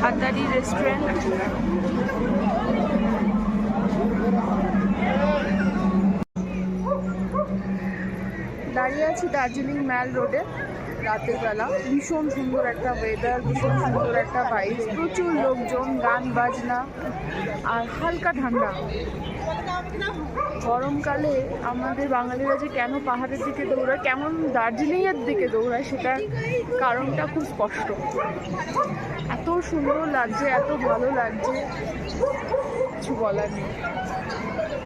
Haddadi restaurant. দাঁড়িয়ে আছি দার্জিলিং ম্যাল রোডে রাতের বেলা। ভীষণ সুন্দর একটা ওয়েদার, ভীষণ সুন্দর একটা ভাইব, প্রচুর লোকজন, গান বাজনা আর হালকা ঠান্ডা। গরমকালে আমাদের বাঙালিরা যে কেন পাহাড়ের দিকে দৌড়ায়, কেমন দার্জিলিংয়ের দিকে দৌড়ায়, সেটার কারণটা খুব স্পষ্ট। এত সুন্দর লাগছে, এত ভালো লাগছে, কিছু বলার নেই।